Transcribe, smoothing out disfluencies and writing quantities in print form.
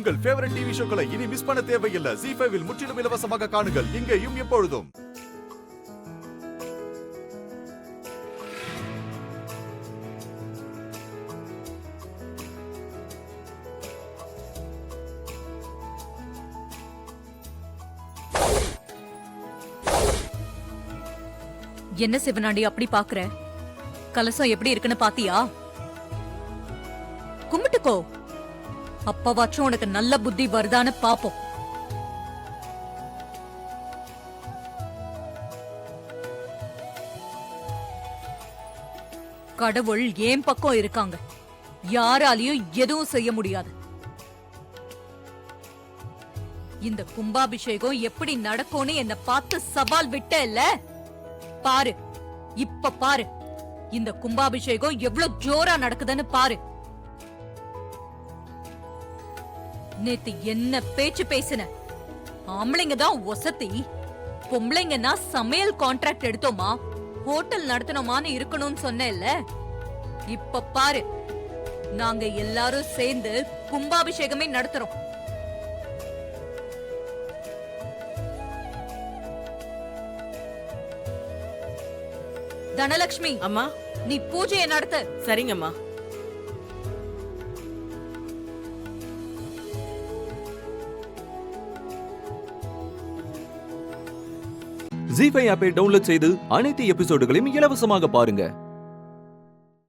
உங்கள் favourite TV ஷோக்களை இனி miss பண்ண தேவையில்லை. ZEE5 இல் முற்றிலும் இலவசமாக காணுங்கள். இங்கேயும் எப்பொழுதும். என்ன சிவனாண்டி அப்படி பாக்குற? கலசம் எப்படி இருக்குன்னு பாத்தியா? கும்பிட்டுக்கோ, அப்பவாச்சும் உனக்கு நல்ல புத்தி வருதான்னு பாப்போம். கடவுள் ஏன் பக்கம் இருக்காங்க, யாராலையும் எதுவும் செய்ய முடியாது. இந்த கும்பாபிஷேகம் எப்படி நடக்கும்னு என்ன பார்த்து சவால் விட்ட இல்ல? பாரு, இப்ப பாரு, இந்த கும்பாபிஷேகம் எவ்வளவு ஜோரா நடக்குதுன்னு பாரு. நேத்து என்ன பேச்சு பேசின? ஆம்பளைங்க தான் ஒசத்தி, பொம்பளைங்கன்னா சமையல் கான்ட்ராக்ட் எடுத்தோமா ஹோட்டல் நடத்தணுமான்னு இருக்கணும்னு சொன்னேன்ல. இப்ப பாரு, நாங்க எல்லாரும் சேர்ந்து கும்பாபிஷேகமே நடத்துறோம். தனலட்சுமி அம்மா, நீ பூஜையை நடத்த. சரிங்கம்மா. ZEE5 ஆப்பை டவுன்லோட் செய்து அனைத்து எபிசோடுகளையும் இலவசமாக பாருங்க.